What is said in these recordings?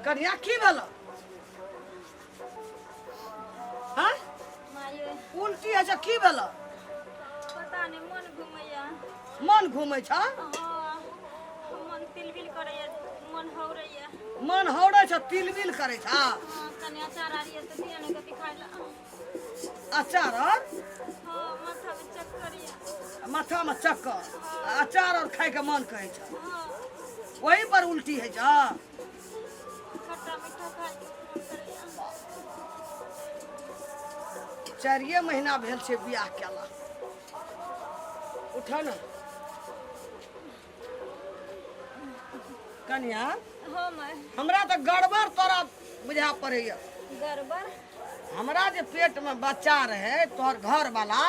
कन्या की भेल हाँ उल्टी है की भेल पता नहीं मन घुमैया मन घूमै छ मन तिलबिल करैया मन हौरैया मन हौरै छ तिलबिल करे छ कनी अचार आरिया तो दिया ने कति खाइला अचार और माथा में चक्करिया माथा में चक्कर अचार और खाए के मन कहे छ हां वही पर उल्टी है छ खट्टा मीठा खाए के मन करैया 4 महीना भेल छे बियाह केला उठा ना कन्या हां मैं हमरा तो गड़बड़ तोरा बुझा पड़ैया गड़बड़ हमरा जे पेट में बच्चा रहे तोहर घर वाला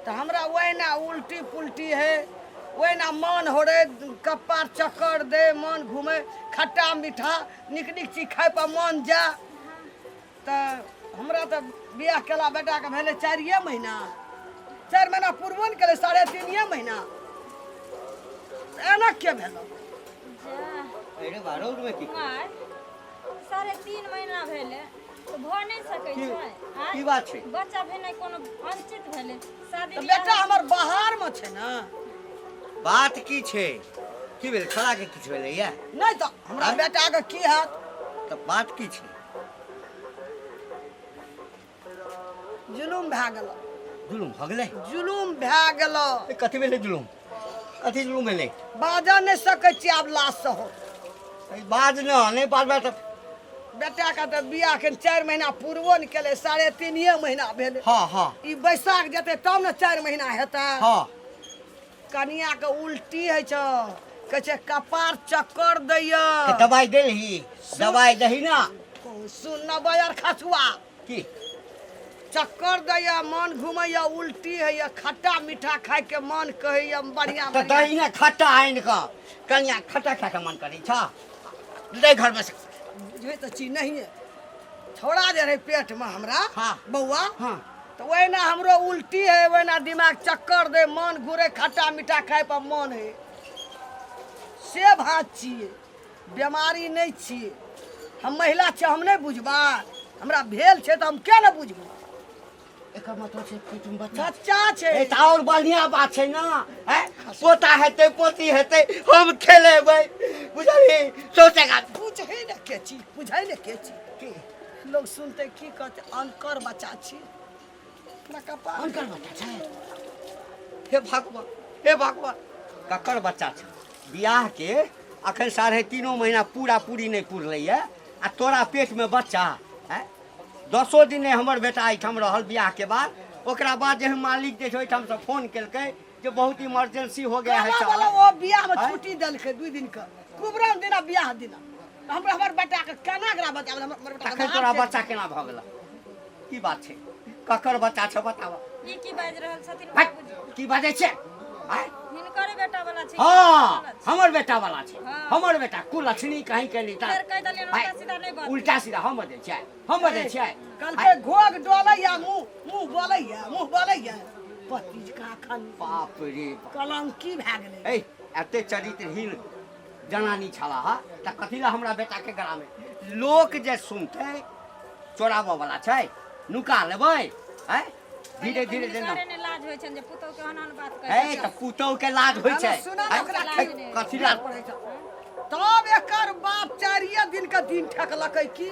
तो हमरा वही उल्टी पुल्टी है वही मन हो रे कपार चक्कर दे मन घूमे खट्टा मीठा निक निक चीज खाए पर मन जा तो हमरा तो बियाह केला बेटा के भेले 4 महीना 4 महीना पूर्वो ने केले 3.5 महीना एना के भेल जा अरे बारो में की मार 3.5 महीना भेले तो भ नहीं सकै छै की बात छै बच्चा भेने कोनो वंचित भेले शादी तो बेटा हमर बाहर में छे ना बात की छै की भेल खड़ा के किछ भेलै या नहीं तो हमरा बेटा के की हाथ तो बात की छै जुलुम भए गेल जुलुम भ गेलै जुलुम भए गेल कथी भेलै जुलुम कथी जुलुम भेलै बाजा नहीं सकै छी आब लाश से हो बाज न नहीं बाजबा तो बेटा का तो बियाह के 4 महीना पूर्वो ने केले 3.5 महीना भेले हां हां ई बैसाख जते तब न 4 महीना हेता हां कनिया के उल्टी है छ कहे छै कपार चक्कर दैया तो दवाई देलही दवाई दही ना सुन न बयर खसुआ की चक्कर दैया मन घुमैया उल्टी है या खट्टा मीठा खाए के मन कहैया बढ़िया तो दही ना खट्टा आइन का कन्या खट्टा खा के मन करै छ ले घर में से बुझे तो चीज नहीं है छोड़ा दे रहे पेट में हमरा हाँ। बउआ हां तो वही ना हमरो उल्टी है वही ना दिमाग चक्कर दे मन घूरे खट्टा मीठा खाए पर मन है से भात छिए बीमारी नहीं छिए हम महिला छे हम नहीं बुझबा हमरा भेल छे तो हम क्या ना बुझबा एकर मतलब छै कि तुम बच्चा बच्चा छे ए त और बढ़िया बात छै ना है पोता हेतै पोती हेतै हम खेलेबै बुझली सोचेगा बुझे न के चीज बुझे न के चीज की लोग सुनते की कहते अनकर बच्चा छी ना कपार अनकर बच्चा छै हे भगवान ककर बच्चा छै बियाह के अखन 3.5 महीना पूरा पूरी नहीं पुरलैया आ तोरा पेट में बच्चा है 10 दिन हमर बेटा एहिठाम रहल बियाह के बाद ओकरा बाद जे मालिक जे छै ओहिठाम से फोन केलकै जे बहुत इमरजेंसी हो गया है वाला चल वो बियाह में छुट्टी देलकै 2 दिन का कुबरन दिना बियाह दिना हमर बेटा के केना एकरा बताबल हमर बेटा तखन तोरा बच्चा केना भ गेल की बात छै ककर बच्चा छै बताव ई की बाज रहल छथिन भाई बाबूजी की बाजै छै आय हिनकर बेटा वाला छै हाँ हमर बेटा वाला छै हाँ। हमर बेटा कुलक्षणी कहीं के लीता फेर कह देलियन उल्टा सीधा नहीं बात उल्टा सीधा हम बजै छै हम बजै छै कल के घोग डोलैया मुंह बोलैया पतिज का खन बाप रे बाप। कलंकी भए गेलै ए एते चरित्रहीन जनानी छला हा त कथी ला हमरा बेटा के गला में लोक जे सुनते चोराबो वाला छै नुका लेबै है धीरे धीरे जेना ने लाज होय छन जे पुतौ के हनन बात ए कहै त पुतौ के लाज होय छै सुना है? ओकरा कथी ला पड़ै छै तब एकर बाप 4 दिन का दिन ठकलकै की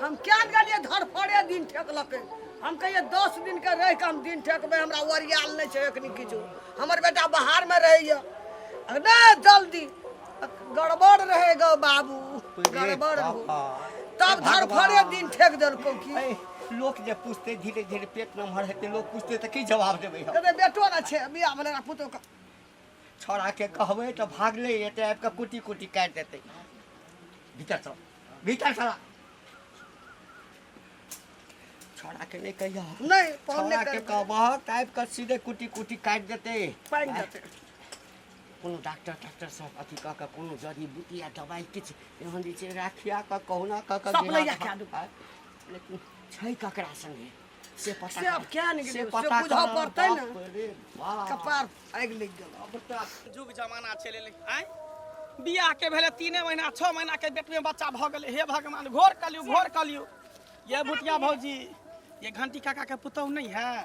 हम क्या गलिए धरफड़े दिन ठकलकै हम कहिए 10 दिन के रह के हम दिन ठकबै हमरा ओरियाल नहीं छै एखनी किछु हमर बेटा बाहर में रहैया ना जल्दी गड़बड़ रहेगा बाबू गड़बड़ हो तब धरफड़े दिन ठेक देलको की ए, लोक जे पूछते धीरे धीरे पेट नमहर हेतै लोक पूछते त की जवाब देबै हम कहते बेटो ना छे बियाह वाला पुतो का छोड़ा के कहबै त भागले एते आबि के कुटी कुटी काट देतै भीतर चला छोड़ा के नहीं कहिया नहीं पौने छोड़ा के कहबहक आबि के सीधे कुटी कुटी काट देतै पाइन देते कोनो डॉक्टर सब अथी कह के कोनो जड़ी बूटी या दवाई किछ एहन जे छै राखिया के कहुना कह के सप्लाइया कए दू। लेकिन छै ककरा संगे से पता से अब क्या निकले से से पता बुझा करब, पड़तै ना बाप रे बाप। कपार आगि लग गेल अब त जुग जमाना चले आय बियाह के भेले 3 महीना 6 महीना के पेट में बच्चा भ गेले। हे भगवान, घोर कलियो। ये बुटिया भौजी, ये घंटी काका के पुतौ नहीं है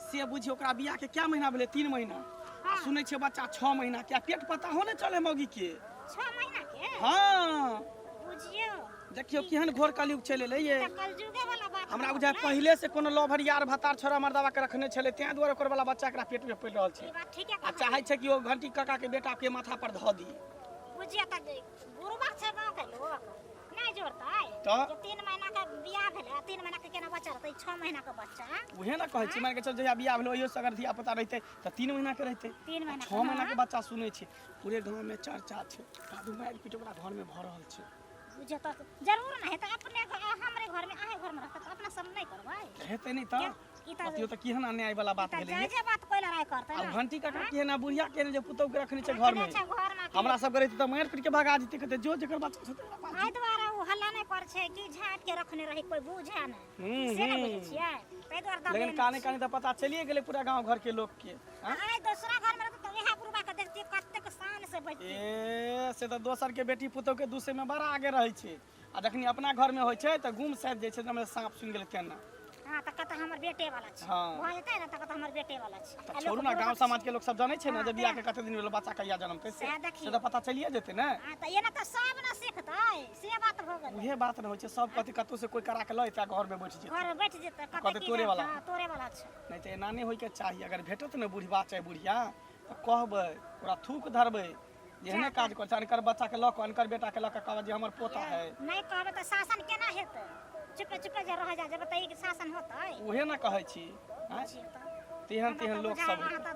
से बुझियो, ओकरा बियाह के क्या महीना भेले? 3 महीना। सुनै छियै बच्चा 6 महीना के। पेट पता हो ने चले मौगी के 6 महीना के। हाँ बुझियो, देखियो केहन घोर कलियुग चले ले। ये कलजुगे वाला बात हमरा बुझाय पहले से कोनो लभर यार भतार छोरा मर्दावा के रखने छले, तें दुआरे ओकर वाला बच्चा एकरा पेट में पड़ रहल छै। ई बात ठीके आ कहै। चाहे छै कि ओ घंटी काका के बेटा के माथा पर ध दी। बुझिया त गुरुबार छै गांव के लोग नहीं जोड़तै। तो 3 महीना का बियाह भेले, 3 महीना के केना बच्चा रहतै? 6 महीना का बच्चा। उहे ना कहै छी, मान के चल जहिया बियाह भेलो ओहियो से अगर धिया पुता रहते त 3 महीना के रहते। 3 महीना 6 महीना के बच्चा सुनै छी पूरे गांव में चर्चा छै। कादू मार पीट ओकरा घर में भ रहल छै। बुझियो त जरूर नहीं त अपने हमरे घर में आहे घर में रहतै त अपना सब नहीं करबै। हेतै नहीं त ई त अतियो त केहन अन्याय वाला बात भेलै ये। जे बात कोइ लड़ाई करतै अब ना। घंटी काका के ना बुढ़िया के जे पुतौ के रखने छै घर में, अच्छा घर में हमरा सब करे त मार पीट के भगा जेते। कहते जो जेकर बच्चा छै तेरा बात। आइ द्वारा उ हल्ला नहीं कर छै कि झाट के रखने रही, कोई बुझे ना से नहीं बुझै छियै। तै द्वारा दबे। लेकिन काने काने त पता चलिए गेले पूरा गांव घर के लोग के। हां आइ दूसरा घर में रहतै त इहा पुरबा के देखती कतेक शान से बैठती। ए से त दोसर के बेटी पुतौ के दूसरे में बड़ा आगे रहै छै। आ जखनी अपना घर में होइ छै त गुम साइड जाइ छै, हमरा सांप सुन गेल केना। हां त कत हमर बेटे वाला छै। हाँ। भ जेतै ना त कत हमर बेटे वाला छै। त छोड़ू ना, गांव समाज के लोग सब जानै छै ना जे बियाह के कते दिन भेल बच्चा कहिया जन्मतै से सएह देखियौ। से त पता चलिए जेतै ना। हां त एना त सब ना सीखतै, से बात भ गेल। उहे बात न होइ छै, सब कथि कतौ से कोई करा के लय त घर में बैठ जेतै। घर बैठ जेतै कहतै की तोरे वाला। हां तोरे वाला छै। नहीं तो एना नहीं होय के चाहिए। अगर भेटत न बुढ़वा चाहे बुढ़िया तो कहबै, ओकरा थूक धरबै, एहने काज कर छै। अनकर बच्चा के लक, अनकर बेटा के लक कहबै जे हमर पोता है। नहीं कहबै त शासन केना हेतै? चुपे चुपे जे रह जा जब त ई शासन होतै। उहे न कहै छी। हैं? तेहन लोग सब हां त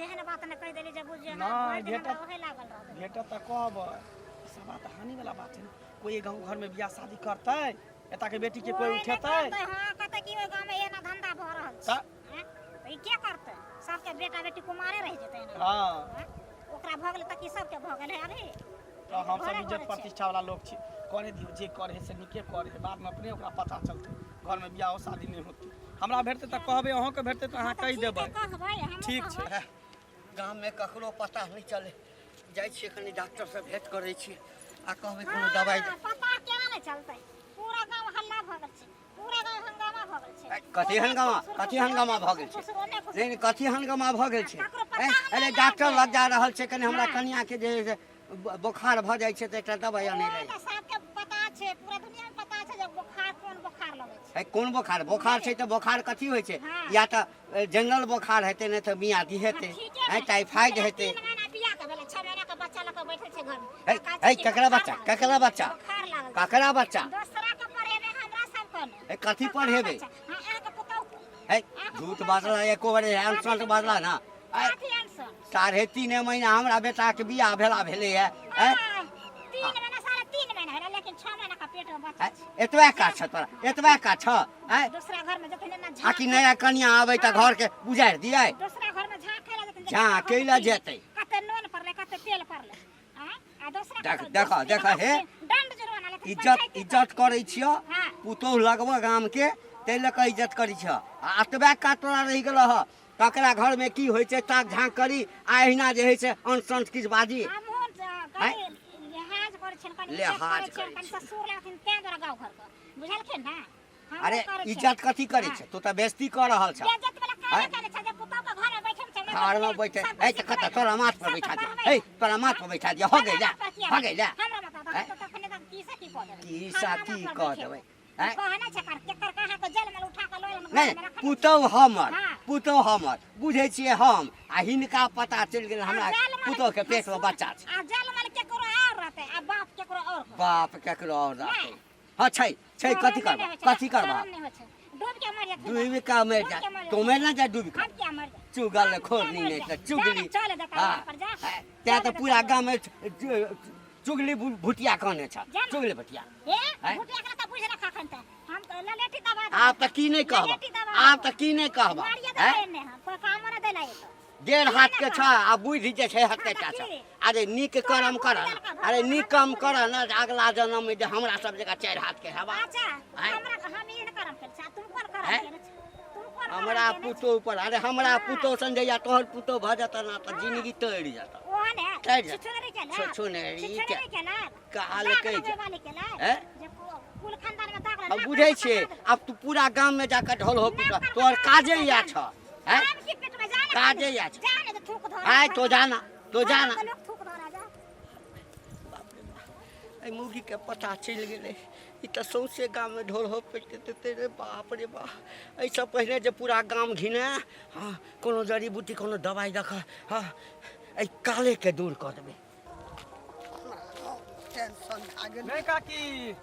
जेहन बात न कह देली जे बुझे ना भेटत ओहे लागल रहबै। भेटत त कहबै। सब बात हानि वाला बात है। कोई गांव घर में बियाह शादी करतै, एता के बेटी के कोई उठेतै? हां कहतै कि ओइ गांव में एना धंधा भ रहल छै। हैं? त ई के करतै? सबके बेटा बेटी कुमारे रह जेतै ना। हां ओकरा भ गेल त कि सबके भ गेल है अभी। तो हम सब इज्जत प्रतिष्ठा वाला लोग छी। करे दियो जे करे है से निके करे है, बाद में अपने ओकरा पता चलतै। घर में बियाह शादी नहीं होतै। हमरा भेटतै त कहबै, अहाँ के भेटतै त अहाँ कहि देबै। ठीक छै। गांव में ककरो पता नहीं चले, जाइ छियै कनी डॉक्टर से भेंट करे छी आ कहबै कोनो दवाई दे। पता केना नहीं चलतै? पूरा गांव हल्ला भ गेल छै, पूरा गांव हंगामा भ गेल छै। कथी हंगामा भ गेल छै? नहीं कथी हंगामा भ गेल छै? अरे डॉक्टर लग जा रहल छै, कनी हमरा कनिया के जे बुखार भ जाइ छै त एकटा दवाई आनै ले। सबके पता छै, पूरा दुनिया में पता छै जे बुखार कोन बुखार लगै छै। कोन बुखार? बुखार छै त बुखार कथी होइ छै? या त जनरल बुखार हेतै, नहीं त मियादी हेतै, टाइफाइड हेतै। 3 महीना बियाह के भेले, 6 महीना के बच्चा लक बैठल छै घर में। ककरा बच्चा? ककरा बच्चा? बुखार लागल। ककरा बच्चा? दूसरा के पढ़ेबे हमरा सब कोन। कथी पढ़ेबै? हां एक पुतौ। झूठ बाजला एको बारे आंसर बाजला ना। काफी आंसर। 3.5 महीना हमरा बेटा के बियाह भेले है। 3 महीना 3.5 महीना भेले, लेकिन 6 महीना का पेट में बच्चा छै। एतबा का छ तोरा? एतबा का छ? दूसरा घर में जतने ना आ कि नया कनिया आबै त घर के उजाड़ दियै? दूसरा घर में झाँके ला जतने झाँकै ला जेतै। कते नून पड़ले, कते तेल पड़ले। हां आ दूसरा देख हे दंड जुर्माना लेकिन इज्जत करै छियो। हाँ। पुतोह लगबो गाम के तै ल के इज्जत करै छियो। आ एतबा का तोरा रहि गेल ह? ककरा घर में की होइ छै ताक झाँक करी, आ एहिना जे होइ छै अनसन किछ बाजी। हमहुन गई लिहाज कर छन, कनी लिहाज कर छन, कनी ससुर लेकिन ते द्वारा गांव घर का बुझलखिन ना। अरे इज्जत कथी करै छै? तू त बेइज्जती क रहल छ। इज्जत वाला काहे करे छै जे पुतौ के घर में बैठल छै? घर में बैठे ए त कत तोरा माथ पर बैठा दे। ए तोरा माथ पर बैठा दे। हो गइला हमरा बता हैं? तो तखने तक कीसा की कह देबै? कीसा की कह देबै? हैं? कहना छै कर केकर कहा के जेल में उठा के लोल में नहीं पुतौ हमर बुझे छियै हम, आ हिनका पता चलि गेल हमरा पुतौ के पेट में बच्चा छै। आ जेल में केकरो और रहतै, आ बाप केकरो और। बाप केकरो और रहतै। हाँ छै कथी करबा? डूब के मर जात। डूब का मर जा। तू मर ना जा डूब का। हम क्या मर जा? चुगल खोरनी नहीं त चुगली। चल देखा पर जा। त्या त पूरा गांव में चुगली भुटिया कहने छ। चुगली भुटिया। ए भुटिया के त बुझ रखा खन त हम त ललेठी दबा। आप त की नहीं कहबा? आप त की नहीं कहबा? हैं? कोई काम न देला ये। 1.5 हाथ के छ, आ बुद्धि जे छै हत्ते टा छ। अरे नीक कर्म कर, अरे नीक काम कर ना, अगला जन्म में जे हमरा सब जगह 4 हाथ के हेबा। अच्छा हमरा हम ई न करम कर, तुम कोन करम कर? तुम कोन हमरा पुतो ऊपर, अरे हमरा पुतो संजैया तोहर पुतो भ जाता ना त जिंदगी तोड़ जाता। ओए कोने काय जा? छिछुनरी केला छिछुनरी छिछुनरी केला काल के जा? वाले केला हैं? जब कुल खानदान में दाग अब बुझे छे अब तू पूरा गांव में जाकर ढोल हो पिट तोर काजे या छ हैं काम की पेट में जाने काजे या छ जाने तो थूक धर हाय तो जाना लोग थूक धर जा ए मुगी के पता चल गेले ई त सौसे गांव में ढोल हो पिट देते रे बाप रे बा ऐसा पहले जे पूरा गांव घिने हां कोनो जड़ी बूटी कोनो दवाई रख हां ए काले के दूर कर देबे टेंशन आ गेल नहीं काकी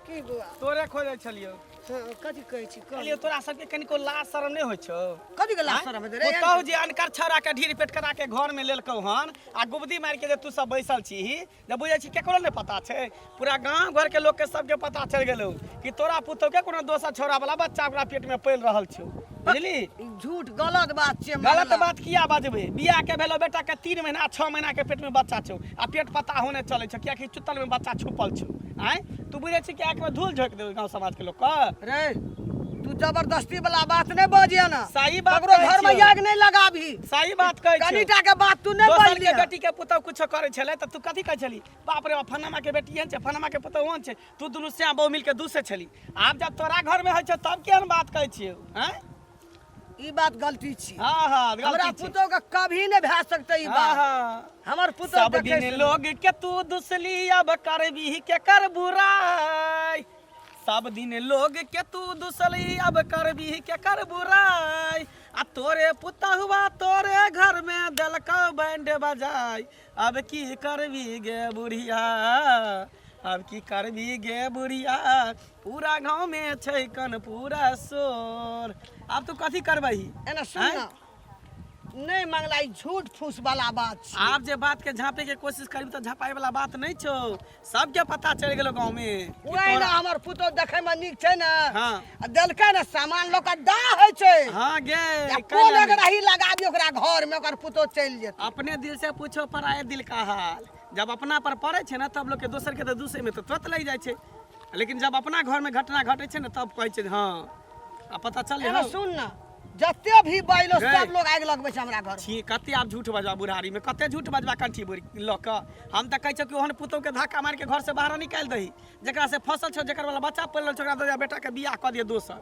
की बुआ तोरे खोजे छलियो कथी कहै छी कहलियो तोरा सबके कनिको लाज शरम नहीं होइ छौ कथी के लाश में रे बताओ जे अनकर छौरा के ढीर पेट करा के घर में लेलकौ हन आ गुबदी मार के जे तू सब बैसल छी जे बुझै छी केकरो नहीं पता छै पूरा गांव घर के लोग के सबके पता चल गेलौ कि तोरा पुतौ के कोनो दोसर छौरा वाला बच्चा ओकरा पेट में पल रहल छौ बुझली ई झूठ गलत बात छै गलत बात किया बजबे बियाह के भेलो बेटा के 3 महीना 6 महीना के पेट में बच्चा छौ आ पेट पता होने चले छौ किया कि चुतल में बच्चा छुपल छौ आय तू बुझै छी कि आंख में धूल झोंक देबे गांव समाज के लोग का रे तू जबरदस्ती वाला बात नहीं बजिया ना सही बात ककरो कहै घर में छियौ। आग नहीं लगाभी सही बात कहै छी कनीटा के बात तू नहीं दोसर बोल के लिया बेटी के पुतौ कुछ करे छले त तू कथि कहै छली बाप रे बाप फनमा के बेटी हन छै फनमा के पुतौ हन छै तू दुनु से बहु मिल के दूसरे छली आब जब तोरा घर में होइ छै तब केहन बात कहै छियै हैं ई बात गलती छी हां हां हमरा गलती छै पुतो के कभी नहीं भै सकते ई हां बात हां हमर पुतो सब दिन लोग के तू दुसली अब करबी के कर बुराई सब दिन लोग के तू दुसली अब करबी के कर बुराई आ तोरे पुतहुआ तोरे घर में देलकौ बैंड बजाई अब की करबी गे बुढ़िया अब की करबी गे बुढ़िया पूरा गांव में छै कन पूरा शोर अब तू कथी करबही एना सुन ना नहीं मंगला ई झूठ फूस वाला बात छी आप जे बात के झांपे के कोशिश करबी तो झापाए वाला बात नहीं छौ सबके पता चल गेलो गांव में कि ओए ना तोरा- हमर पुतो देखे में नीक छै ना हाँ। आ देलकै ना सामान लोग का दा है छै हाँ गे या कैला कोन नहीं। अगर ही लगाबी ओकरा घर में ओकर पुतो चल जेतै अपने दिल से पूछो पराये दिल का हाल जब अपना पर पड़े छै ना तब लोग के दोसर के तो दूसरे में तो तुरंत लग जाए छै लेकिन जब अपना घर में घटना घटे छै ना तब कहै छै हाँ आ पता चल एना सुन ना जते भी बैलो गै। सब लोग आग लगबै छै हमरा घर छी कते आप झूठ बजबा बुढ़ारी में कते झूठ बजबा कंठी बुढ़ी ल क हम त कहै छ कि ओहन पुतौ के धक्का मार के घर से बाहर निकाल दही जेकरा से फसल छ जेकर वाला बच्चा पल छ ओकरा दे बेटा के बियाह क दिए दोसर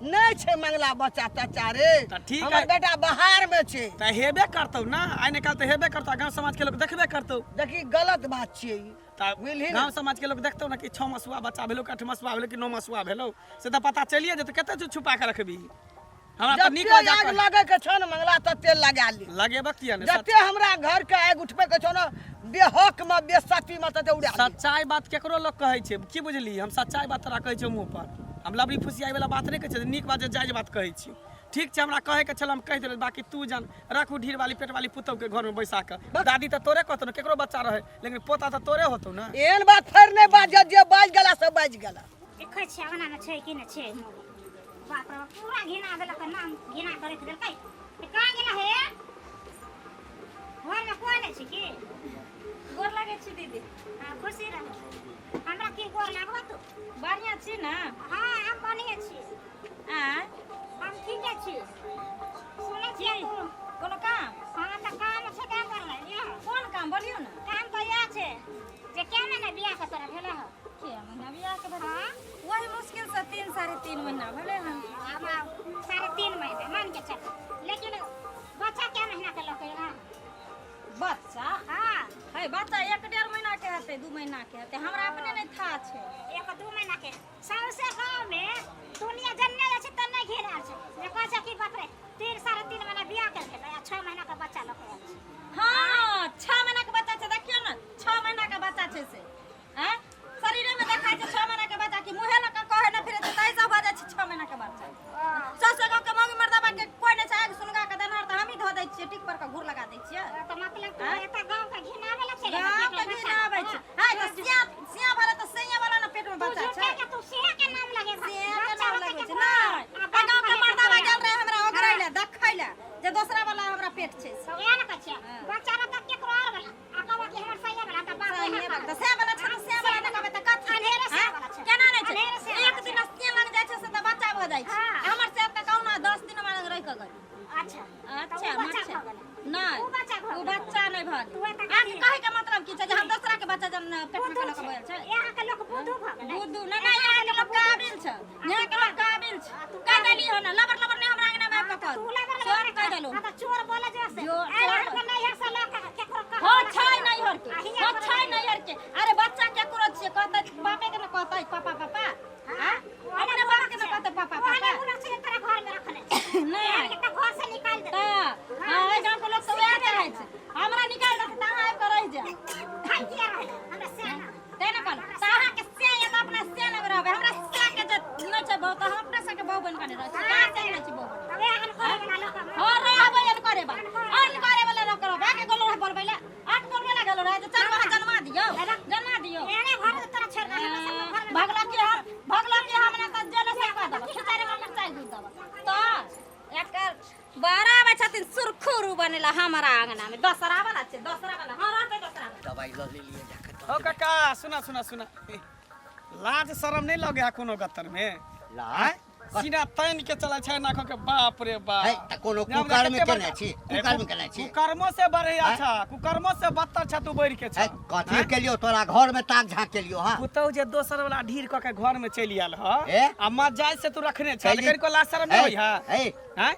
नहीं छै मंगला बच्चा तच्चा रे त ठीक हमर है। बेटा बाहर में छै त हेबे करतौ ना आइ निकाल त हेबे करतौ गांव समाज के लोग देखबे करतौ देखी गलत बात छियै ई त बुझली ना? गांव समाज के लोग देखतौ ना कि 6 मसुआ बच्चा भेलो कि 8 मसुआ भेलो कि 9 मसुआ भेलो से त पता चलिए जेतौ कते तू छुपा के रखबी हमरा त नीक जते लगा आग लगे के छौ ना मंगला तते लगा ली लगेबे किया ने जते हमरा घर के आग उठबे के छौ ना बेहक में बेसती में तते उड़ा ली। सच्चाई बात केकरो लोग कहै छै की बुझली हम सच्चाई बात तोरा कहै छियौ मुंह पर हम लबरी फुसियाई वाला बात नहीं कहै छै नीक बात जायज बात कहै छी ठीक छै हमरा कहे के छल हम कह देल बाकी तू जान रखू ढीर वाली पेट वाली पुतौ के घर में बैसा के दादी त तोरे कहतो ना केकरो बच्चा रहे लेकिन पोता त तोरे होतौ ना एहन बात फेर नहीं बाज जे बाज गेला से बाज गेला देखै छै अंगना में छै कि नै छै बाप रे बाप, पूरा घिना देलक नाम घिना करैत देलकै ए कहाँ गेला हे घर में कोई नहीं छै की गोर लागै छी दीदी हाँ, खुशी रह हमरा की गोर लागबा तू बढ़िया छी ना हाँ हम बढ़िया छी आ हम ठीके छी सुनै छी की कोनो काम हाँ तऽ काम छै क्या करले ये कोन काम बोलियो ना काम तो यह छै जे क्या महीना बियाह के तोरा भेले ह के महीना बियाह के बाद हाँ वही मुश्किल से 3 साढ़े 3 महीना भेले हन हमरा 3.5 महीना मान के चल लेकिन बच्चा क्या महीना के लोग है बच्चा हाँ है बच्चा 1.5 महीना के हेतै 2 महीना के हेतै हमरा अपने नहीं था छै 1-2 महीना के सबसे गाँव में दुनिया जन्ने जाइ छै त नहीं घेरा छै जे कहै छै कि बाप रे 3-3.5 महीना बियाह के भेलै आ 6 महीना का बच्चा लोग है हाँ 6 महीना के बच्चा छै देखियो ना 6 महीना के बच्चा छै से हैं शरीर में देखाय छै 6 महीना के बच्चा की मुहे लग कहे ना फिरे त ऐसा हो जाय छै 6 महीना के बच्चा ससुर गाँव के मौगी मर्दबा के कोई नहीं छै आग सुनगा के देनहार त हम ही धो दै छियै टिक पर के घूर लगा दै छियै तो मतलब तू एता गाँव का घिनावे लग छै गाँव के घिना आबै छै हाय त सिया वाला त सैया वाला ना पेट में बच्चा छै के तू सिया के नाम लगे सिया के नाम लगै छै ना आ गाँव के मर्दबा गेल रहे हमरा ओगरै ले देखै ले जे दोसरा वाला हमरा पेट छै तो ये ना कछ बच्चा रो तक केकरो और वाला आका कि हमर सैया वाला त बाप सही रे बात त से वाला छै से वाला ना कहबे त कथी अनेरे से वाला छै केना नहीं छै अनेरे से एक दिन सिया लग जाय छै से त बच्चा भ जाय छै हाँ। हमर से त कौना 10 दिन में रह के गई अच्छा अच्छा तो वो बच्चा अच्छा भ गेलै। नहीं वो बच्चा भ वो गेलै। बच्चा नहीं भग तू एता कहे के तू ना ना यहाँ के लोग काबिल छ यहाँ के लोग काबिल छ कह देली हो ना लबर लबर ने हमरा आंगना में पकड़ तू लबर चोर कह देलो आ त चोर बोले जैसे जो अरे हम नहीं है साला केकरो का हो छै नहीं हर के हो छै नहीं हर के अरे बच्चा के करो छे कहता बापे के न कहता पापा पापा हां अपने बाप के न कहता पापा पापा पूरा से तेरा घर में रखले नहीं एक त घर से निकाल दे हां गांव के लोग तो वह के रहै छै हमरा निकाल दे तहां आइ कर रह जा खाई किया रहे हमरा से तेने कल तहां के से या त अपना से न रहबे हमरा से के जे न छै बहु त अपने से के बहु बन कने रह छै का से न छै बहु अबे हम करे बना लोग हो रहबे न करे बा अन करे वाला न करो बाके गोलो रह बोलबैला 8 बोलबे ला गेलो रह चार बार जन्मा दियो एने घर से तोरा छोड़ दे हम भगला के हमने त जने से कह दब खिचारे में चाय दूध दब तो एकर 12 बजे छथिन सुरखुरू बनेला हमारा आंगना में दसरा वाला छे दसरा वाला हां रहते दसरा दवाई ल ले लिए जाके ओ काका सुना सुना सुना लाज शरम नहीं लगे है कोनो गतर में ला सीना तैन के चला छै नाखो के बाप रे बाप है त कोनो कुकर में केने छी कुकर में केने छी कुकर्मो से बढ़े अच्छा कुकर्मो से बदतर छ तू बढ़ के है छ कथि के लियो तोरा घर में ताक झाँक के लियो हां पुतौ जे दोसर वाला ढीर क के घर में चली आल ह ए? आ मजाज से तू रखने छ चली- लेकिन को लाज शरम नहीं होई है हैं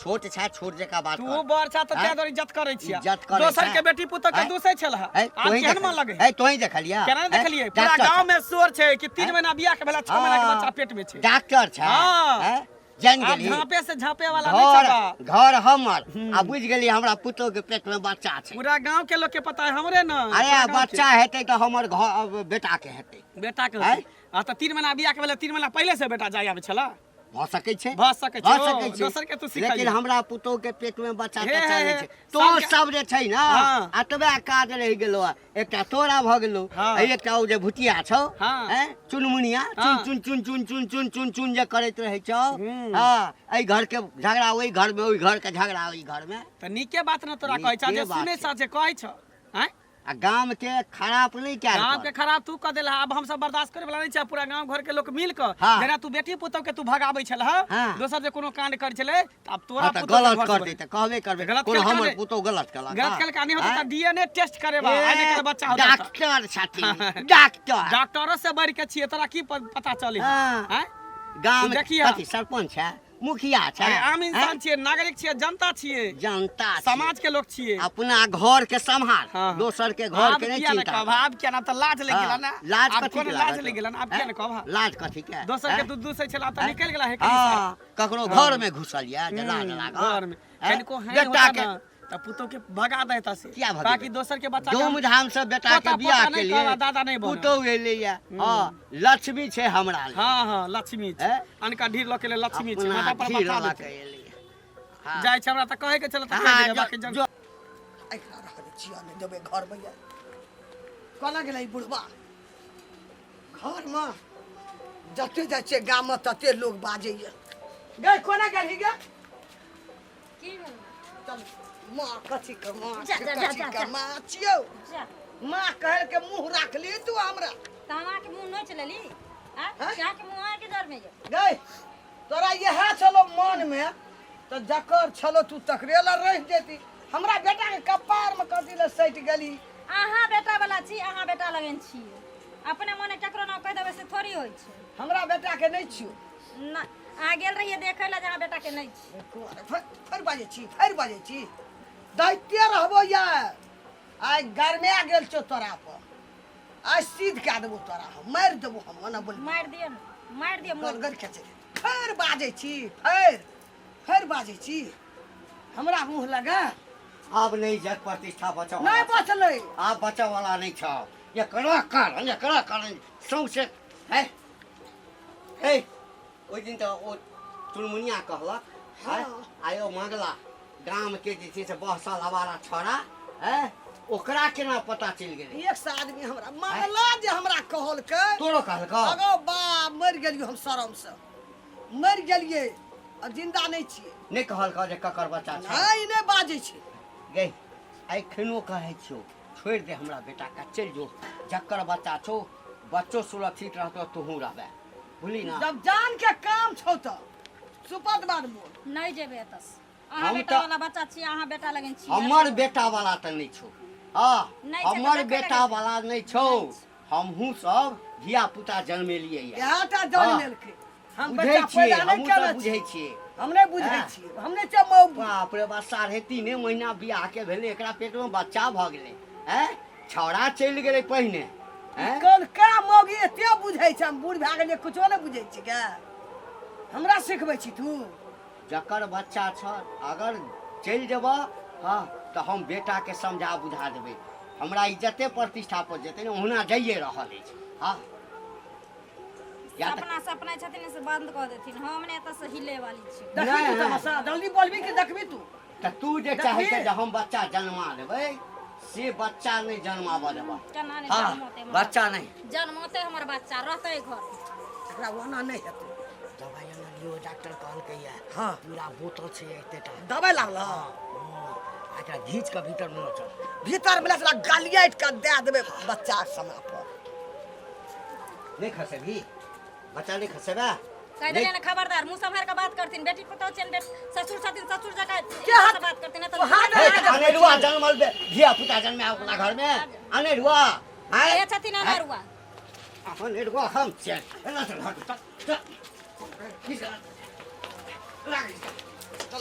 छोट छा छोट जका बात तू बड़ छ त हैं? ते इज्जत करे छिया इज्जत करै दोसर छै। के बेटी पुतौ के हैं? दूसै छल ह है आज केहन मन लगे है तोही देखलिया केना देखलिए पूरा गांव में शोर छै कि 3 महीना बियाह के भेला 6 महीना के बच्चा पेट में छै डॉक्टर छ हाँ। है जान आप गेली झांपे से झांपे वाला नहीं छबा घर हमर आ बुझ गेली हमरा पुतो के पेट में बच्चा छै पूरा गांव के लोग के पता है हमरे न अरे पूरा गाँव बच्चा हेतै त हमर घर बेटा के हेतै के। बेटा के हैं? आ त 3 महीना बियाह के भेला 3 महीना पहले से बेटा जाय आवे छला भ सकै छै भ सकै छै भ सकै छै दोसर के तू सिखा लेकिन हमरा पुतो के पेट में बच्चा हे, तच्चा हे, नै हे, छै तो सबके- सब जे छै ना हाँ। अतबे काज रहि गेलो एकटा तोरा भ गेलो हाँ। एकटा ओ जे भुतिया छौ हाँ। हैं चुनमुनिया हाँ। चुन चुन चुन चुन चुन चुन चुन जे करैत रहै छौ हम्म। हां एहि घर के झगड़ा ओहि घर में ओहि घर के झगड़ा ओहि घर में त नीके बात न तोरा कहै छ नीके जे बात सुनै छै। छ जे कहै छ हैं आ गाम के खराब नहीं क्या गांव के खराब तू क देला अब हम सब बर्दाश्त करे वाला नहीं छ पूरा गांव घर के लोग मिल क हाँ। जेना तू बेटी पुतौ के तू भगाबै छल ह हाँ। दोसर जे कोनो कांड कर छले त अब तोरा त पुतौ के गलत घर से कर बने। दे त कहबे करबे गलत कोनो केलकै हमर ने? पुतो गलत केलक गलत कल कहानी होता त डीएनए टेस्ट करे बा आ निकल बच्चा होता त। डॉक्टर छथिन डॉक्टर डॉक्टरो से बढ़ के छिए तोरा की पता चले हाँ। हैं गाम तू देखिए। कथी सरपंच है मुखिया छै अरे आम इंसान हैं? छिए नागरिक छिए जनता छिए जनता छै। समाज के लोग छिए अपना घर के संभाल हाँ। दोसर के घर के नहीं किया न चिंता कहब आब किया ना त लाज लग गेला ना हाँ, लाज आब कथी कोनो के लाज लागत? लग गेला ना आब किया न कहब लाज कथी के दोसर के हैं? दूध दूध से छला त निकल गेला है हाँ, ककरो घर में घुसल या जे लाज लागल घर में हैं? कनिको है बेटा होता के ना त पुतो के भगा देता से क्या भगा बाकी देता? दोसर के बच्चा धूमधाम से बेटा के पोता बियाह नहीं के कहबा, लिए दादा नहीं बोला। पुतौ एलै या हां लक्ष्मी छै हमरा लिए। हां हां लक्ष्मी छै हैं? अनका ढीर ल के ले लक्ष्मी छै अपना माथा पर धीर बैठा लगा दे के एलै या। हाँ। जाय छै हमरा त कहे के चल त हाँ, कहे बाकी जन जो- एकरा रहले छिया ने देबे घर में या कोना गेलै बुढ़वा घर में जते जाइ छै गाम में तते लोग बाजे या गए कोना गेली गे की भेल चल माँ कथी के माँ जा, छी, जा, कथी जा, के जा। माँ छियौ जा माँ कहल के मुंह राखली तू हमरा तामा के मुंह नोच लेली हां हैं? क्या के मुंह के डर में ये गए तोरा यह छलो मन में तो जकर छलो तू तकरे ला रह जेती हमरा बेटा के कपार में कथी ले सट गेली अहाँ बेटा वाला छी अहाँ बेटा लगन छी अपने मने केकरो ना कह देबे से थोड़ी होय छै हमरा बेटा के नहीं छियो ना आ गेल रहिए देखे ला जहाँ बेटा के नहीं छी फिर बाजे छी दैते रहबो या आइ गरमे गेल छो तोरा पर आज सीध कए देबो तोरा हम मारि देबो हम ओना बोल मार दियो मोर गलगर खेचे फिर बाजे छी फिर बाजे छी हमरा मुंह लगा अब नहीं जग प्रतिष्ठा बचाओ नहीं बचलै आप बचा वाला नहीं छो ये करा सौंसे है हे ओइ दिन त ओ चुनमुनिया कहलक है हाँ। आयो मंगला गाम के जे छै से बहसल हवाला छोरा है ओकरा केना पता चल गेलै एक से आदमी हमरा मंगला जे हमरा कहल के तोरो कहलक अगो बा मर गेलियो हम शरम से मर गेलिए आ जिंदा नहीं छिए नहीं कहलक जे ककर बच्चा छै नहीं बाजे छी गे आई खनो कहै छियो छोड़ दे हमरा बेटा का चल जो जकर बच्चा छो बच्चो सुरक्षित रहतो तूहू रहबे भूली ना जब जान के काम छौ त सुपत बात बोल नहीं जेबे एतस अहाँ हम बेटा तऽ- वाला बच्चा छी अहाँ बेटा लगन छी हमर बेटा वाला त नहीं छो हाँ नहीं छै तऽ हमर देखै बेटा लगे। वाला नहीं छो हमहूँ सब धिया पुता जन्मेलियै यऽ इएहटा जान लेलकै हम बुझै बच्चा छियै पैदा नहीं हमहूँ सब केने बुझै छियै छियै हम नहीं बुझै हाँ। छियै हम नहीं छियै मौगी बाप रे बाप 3.5 महीना बियाह के भेलै एकरा पेट में बच्चा भऽ गेलै हैं छौड़ा चलि गेलै पहिने हैं कल का मौगी एते बुझै छै हम बूढ़ भए गेलियै कुछो नहीं बुझै छी के हमरा सिखबै छी तू जकर बच्चा छ अगर चलि जेबह हाँ तो हम बेटा के समझा बुझा देबै हमरा इज्जते प्रतिष्ठा पर जेतै ने ओहुना जाइए रहल अछि हाँ या तऽ अपना सपना छथिन से बंद कर देथिन हम ने एतऽ से हिले वाली छी देखबी तू नहीं। तमाशा जल्दी बोलबी कि देखबी तू तऽ तू जे चाहै छै जे हम बच्चा जन्मा देबै से बच्चा नहीं जन्माबऽ देबह केना ने हाँ जन्मते बच्चा नहीं जन्मते हमर बच्चा रहतै घर एकरा ओना नहीं हेतै दवाई लियो डॉक्टर कहलकै या हाँ। पूरा बोतल छै एतेटा दवाई लागल एकरा घीच के भीतर न चल भीतर में से गालियाट के दे देबै बच्चा के समय पर नहीं खसेबी बच्चा नहीं खसेबा कह देलिए ना खबरदार मुंह संभाल के बात करथिन बेटी पुतौ चल बेट ससुर छथिन ससुर जका क्या हाथ- से बात करथिन वो हाथ- तो अनेरुआ जन्मल धिया पुता जन्मे अपना घर में अनेरुआ ये छथिन अनरुआ अनेरुआ हम चल एना चल हट चल चल